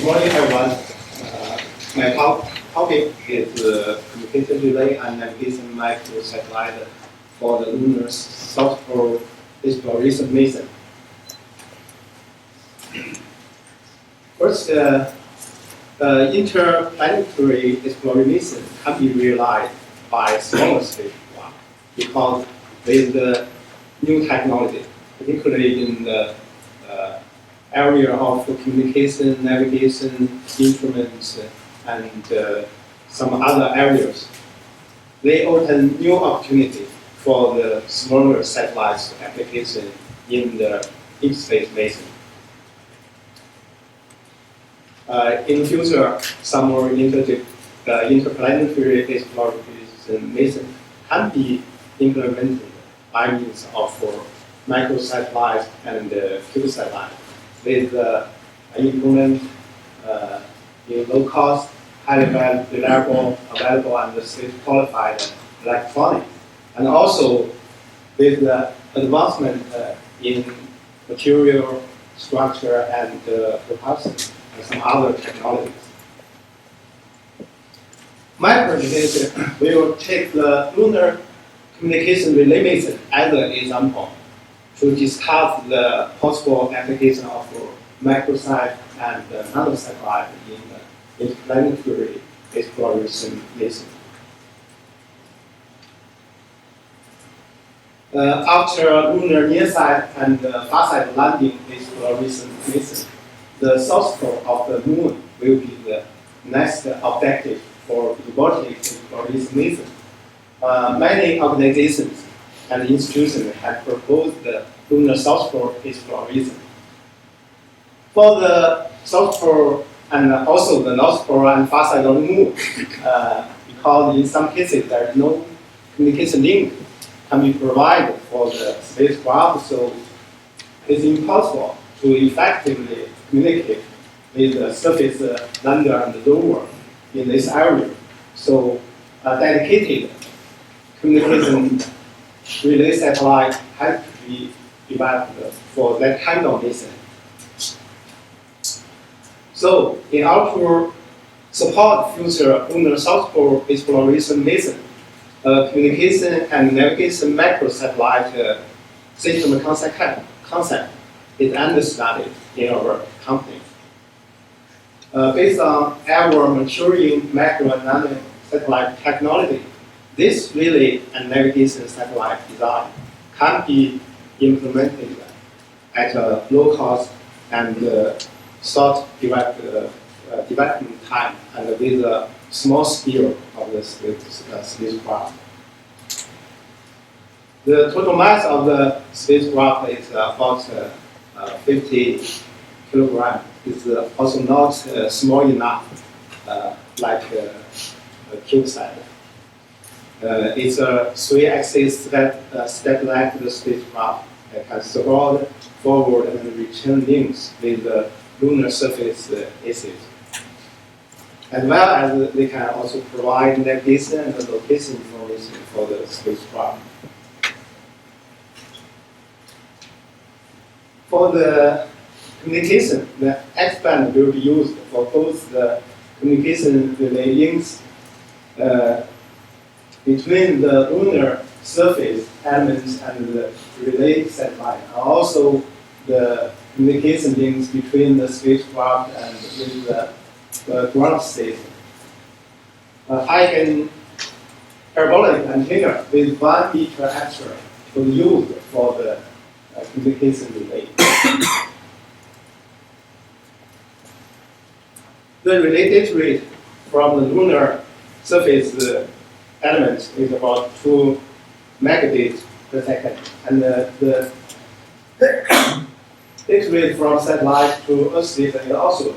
Good morning, everyone. My topic is communication relay and navigation microsatellite for the lunar South Pole exploration mission. First, interplanetary exploration can be realized by smaller spacecraft because with the new technology, particularly in the area of communication, navigation, instruments, and some other areas, they open new opportunity for the smaller satellites application in the deep space mission. In the future, some more interplanetary exploration mission can be implemented by means of microsatellites and cubesatellites with implement in low cost, highly reliable, available, and state qualified electronics, and also with the advancement in material structure and propulsion and some other technologies. My presentation will take the lunar communication relay mission as an example to discuss the possible application of microsat and nanosatellite in interplanetary exploration mission. After lunar nearside and farside landing exploration mission, the south pole of the moon will be the next objective for robotic exploration mission. Many organizations and institutions have proposed the lunar south pole exploration. For the south pole and also the north pole and far side of the moon, because in some cases there is no communication link can be provided for the spacecraft, so it's impossible to effectively communicate with the surface lander and the rover in this area. So a dedicated communication relay satellite has to be developed for that kind of mission. So in order to support future lunar south pole exploration mission, communication and navigation microsatellite system concept is understudied in our company. Based on our maturing macro and nano satellite technology, this relay and navigation satellite design can be implemented at a low cost and short development time and with a small scale of the spacecraft. The total mass of the spacecraft is about 50 kilograms. It's also not small enough like a CubeSat. It's a 3-axis satellite spacecraft that can support forward and return links with the lunar surface assays. As well as they can also provide navigation and location information for the spacecraft. For the communication, the X-band will be used for both the communication relay links between the lunar surface elements and the relay satellite, and also the communication links between the spacecraft and with the ground station. High parabolic antenna with 1 meter extra was used for the communication relay. The relay data rate from the lunar surface elements is about 2 megabits per second, and the data rate from satellite to Earth station is also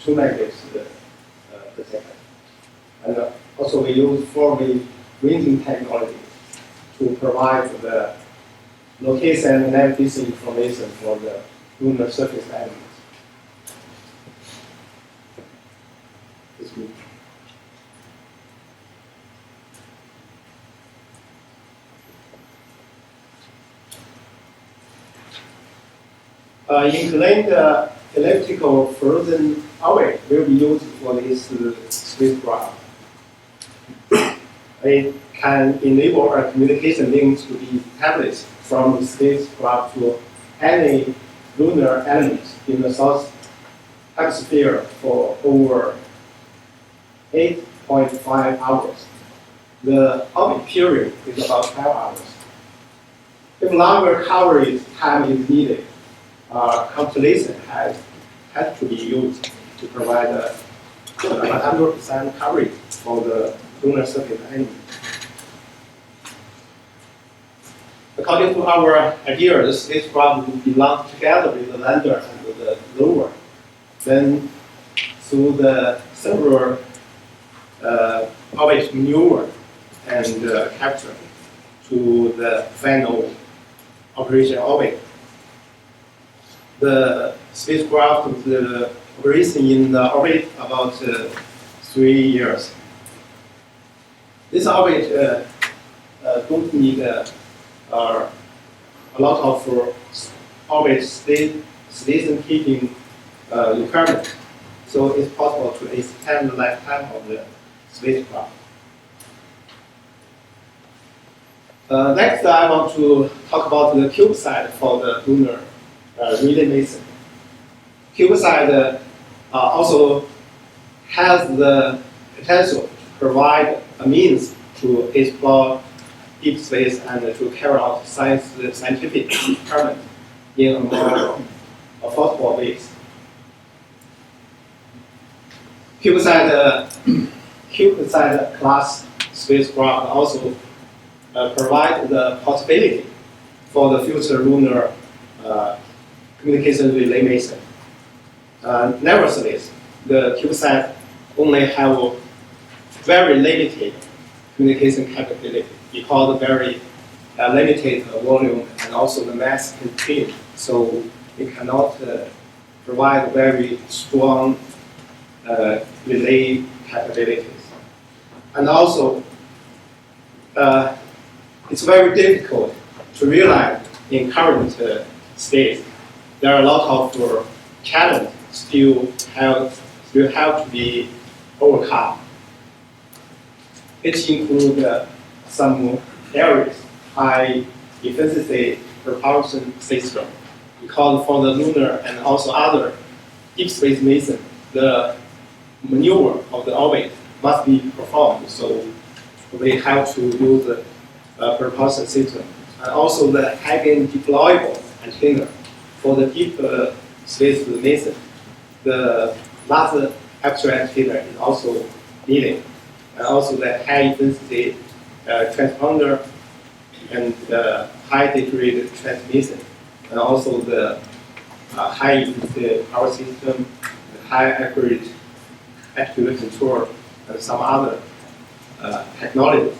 2 megabits per second. And also we use 4-way ranging technology to provide the location and navigation information for the lunar surface elements. Inclined elliptical frozen orbit will be used for this spacecraft. It can enable a communication link to be established from the spacecraft to any lunar element in the South Hemisphere for over 8.5 hours. The orbit period is about 12 hours. If longer coverage time is needed, constellation has to be used to provide 100% coverage for the lunar surface element. According to our idea, the spacecraft will be launched together with the lander and the rover. Then, through the several orbit maneuver and capture to the final operation orbit. The spacecraft will operation in the orbit about 3 years. This orbit don't need a lot of orbit station keeping requirement, so it's possible to extend the lifetime of the spacecraft. Next, I want to talk about the CubeSat for the lunar relay mission. CubeSat also has the potential to provide a means to explore deep space and to carry out scientific experiment in a more affordable ways. CubeSat class spacecraft also provide the possibility for the future lunar communication relay mission. Nevertheless, the CubeSat only have very limited communication capability because of very limited volume and also the mass contained, so it cannot provide very strong relay capabilities. And also, it's very difficult to realize in current state. There are a lot of challenges still have to be overcome. It includes some areas high efficiency propulsion system, because for the lunar and also other deep space mission, the maneuver of the orbit must be performed. So we have to use the propulsion system, and also the high-gain deployable antenna for the deep space mission. The large aperture antenna is also needed, and also the high efficiency transponder and high degree transmission, and also the high efficiency power system, high accurate actuator control, and some other technologies.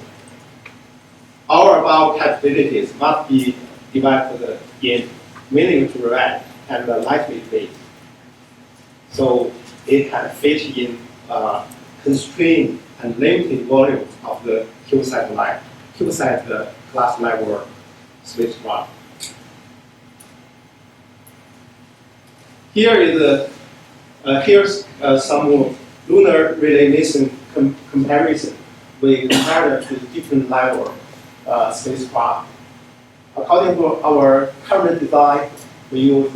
Our above capabilities must be developed in medium to light and lightweight weight, so it can fit in constrained and limited volume of the CubeSat class level spacecraft. Here's some lunar relay mission comparison. We compare to different level spacecraft. According to our current design, we use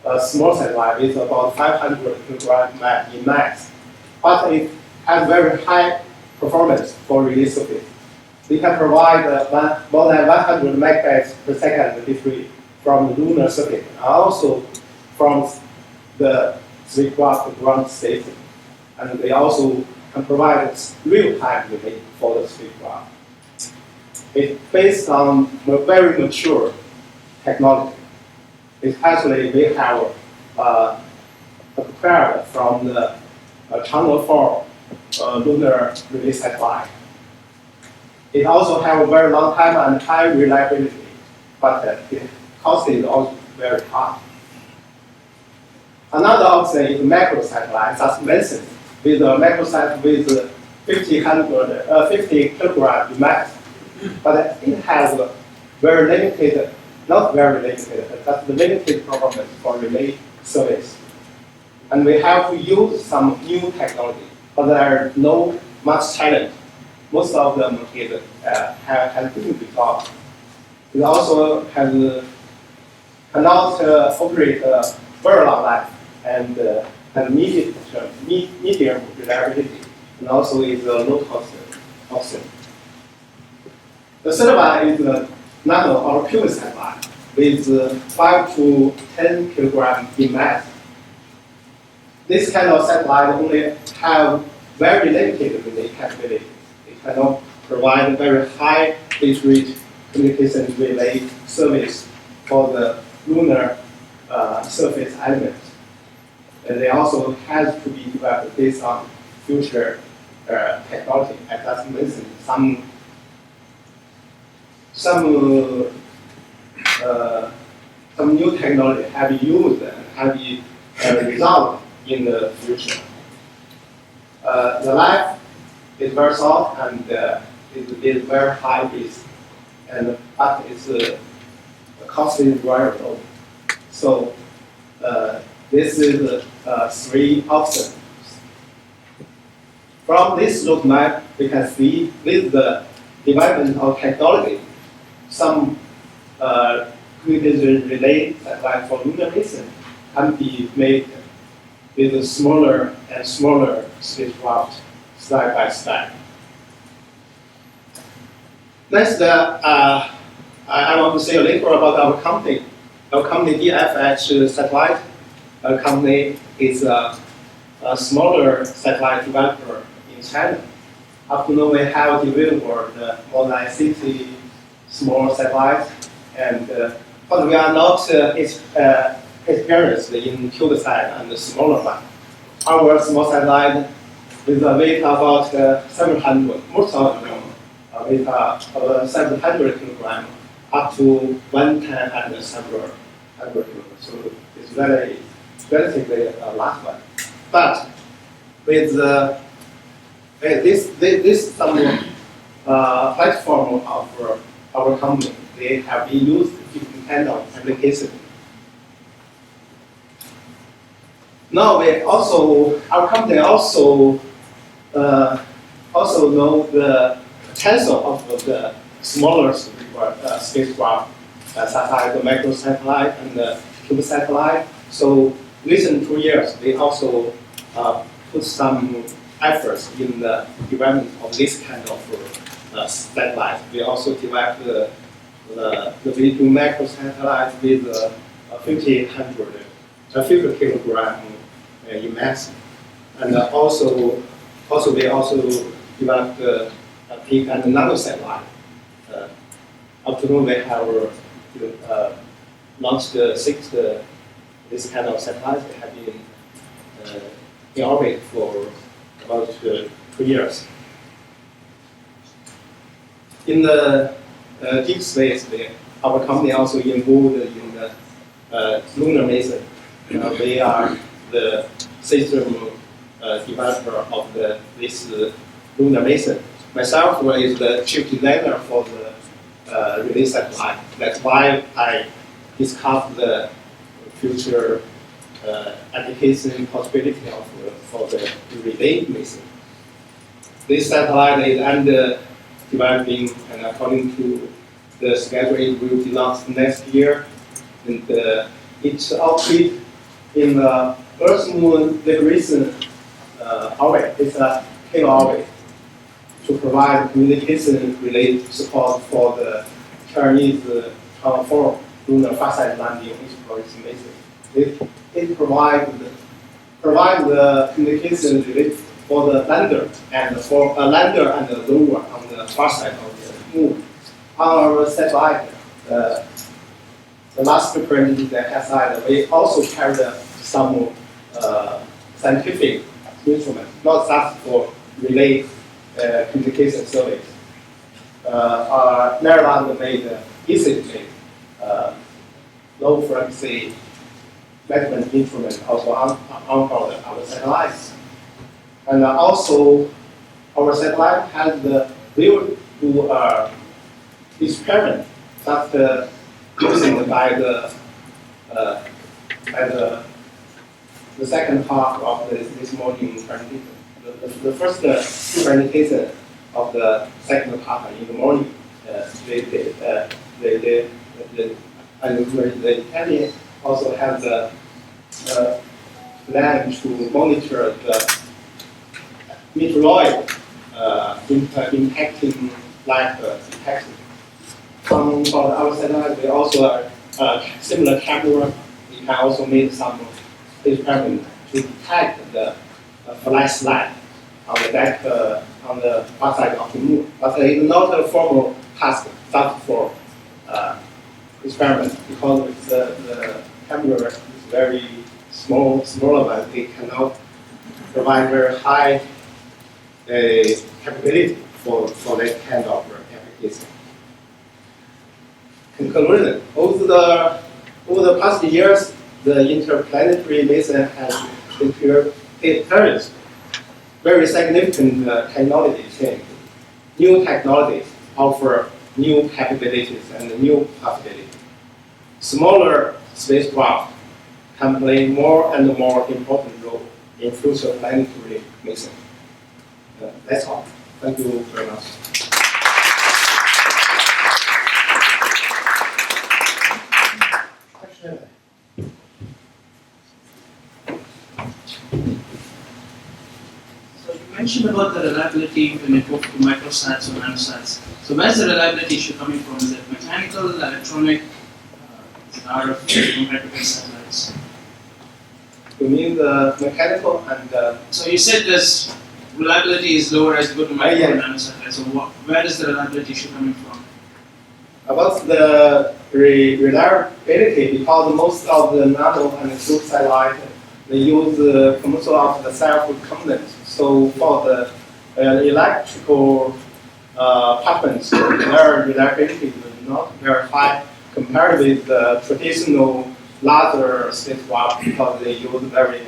a small satellite with about 500 kg in mass, but it has very high performance for relay surface. We can provide more than 100 megabytes per second retrieve from the lunar surface, and also from the spacecraft ground station. And they also can provide real-time relay for the spacecraft. It's based on a very mature technology. Especially, we have acquired from the Channel 4 lunar relay satellite. It also has a very long time and high reliability, but the cost is also very high. Another option is macro satellite, as mentioned, with a macrosat with 50 kilograms mass, but it has a very limited, not very limited, but limited performance for relay service. And we have to use some new technology, but there are no much challenge. Most of them is, have different job. It also cannot operate very long life and medium reliability, and also is a low cost option. The third one is the nano or pure satellite with 5 to 10 kilogram in mass. This kind of satellite only have very limited relay capability. It cannot provide very high bit rate communication relay service for the lunar surface elements. And they also has to be developed based on future technology. As I mentioned, some new technology have been used and have been resolved in the future. The life is very short and it is very high risk, but it's cost is very low. So this is three options. From this roadmap, we can see with the development of technology, some communication relay satellite for lunar mission can be made with a smaller and smaller spacecraft step by step. Next, I want to say a little about our company. Our company, DFH Satellite Company, is a smaller satellite developer in China. Up to now, we have developed more than 60 small satellites, but we are not experienced in CubeSat and the smaller one. Our small satellite with a weight about 700, most of them weight about 700 kilograms, up to 1 ton and several 100 kilograms. So it's very relatively large one. But with this some platform of our company, they have been used in different kind of applications. Now our company also know the potential of the smaller spacecraft, satellite, the microsatellite, and the tube satellite. So recent 2 years, we also put some efforts in the development of this kind of satellite. We also developed the V2 microsatellite with 50 kilogram in mass, and also we also developed a peak and nano satellite. Up to now, we have launched 6 this kind of satellites. They have been in orbit for about 2 years. In the deep space, our company also involved in the lunar mission. We are the system developer of this lunar mission. Myself is the chief designer for the relay satellite. That's why I discussed the future application possibility for the relay mission. This satellite is under developing, and according to the schedule, it will be launched next year. And its outfit in the Earth-Moon navigation orbit is a K orbit to provide communication-related support for the Chinese transform lunar farside landing exploration mission. It provides the communication related for the lander and for a lander and the rover on the far side of the moon. On our satellite, the last print in the side, we also carried some scientific instruments, not just for relay communication service. Maryland made easily low frequency measurement instrument also on board our satellites. And also, our satellite has the ability to experiment that using by the the second half of this morning presentation. The first presentation of the second part in the morning, the Italian also have the plan to monitor the meteoroid impacting light detection. For our satellite, we also similar camera. We can also make some experiment to detect the flashlight on the back on the far side of the moon. But it's not a formal task just for experiment because the camera is very smaller, but they cannot provide very high capability for that kind of application. Conclusion: over the past years, the interplanetary mission has experienced very significant technology change. New technologies offer new capabilities and new possibilities. Smaller spacecraft can play more and more important role in future planetary missions. That's all. Thank you very much. So you mentioned about the reliability when it goes to microsats or nanosats. So where's the reliability issue coming from? Is it mechanical, electronic, is it RF compared to satellites? You mean the mechanical and So you said this reliability is lower as you go to micro yeah. and nanosatellites. So where is the reliability issue coming from? about the reliability, because most of the nano and tube satellite they use commercial of the self-components. So for the electrical patterns, their reliability is not very high compared with the traditional larger spacecraft because they use very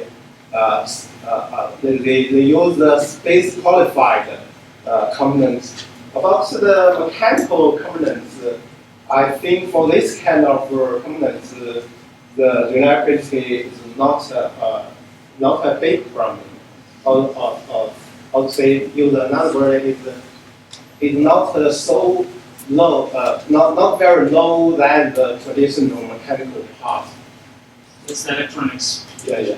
they use the space qualified components. About the mechanical components, I think for this kind of components, the reliability is not a big problem. I would say use another word is not so low, not very low than the traditional mechanical parts. It's the electronics. Yeah.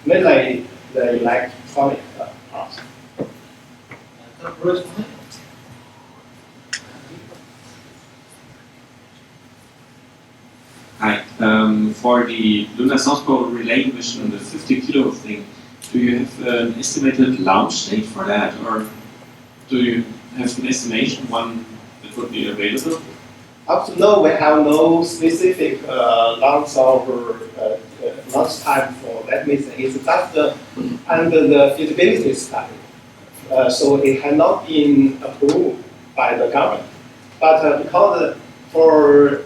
Mainly the electronic parts. Hi. For the Lunar South Pole relay mission, the 50 kilo thing, do you have an estimated launch date for that, or do you have an estimation one that would be available? Up to now, we have no specific launch or launch time for that mission. It's just under the feasibility study, so it has not been approved by the government. But because for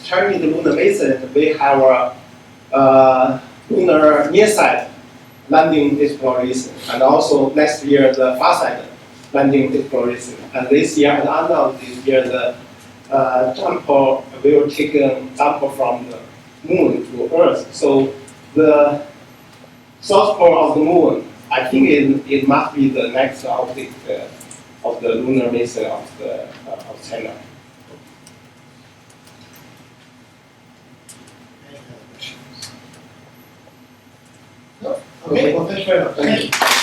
turning the lunar mission, we have a lunar nearside landing exploration, and also next year the farside landing exploration. And this year, at the end of this year, the jumper will take a jumper from the moon to Earth. So the south pole of the moon, I think it must be the next object of the lunar mission of China. Okay, well, thank you very much. Thank you.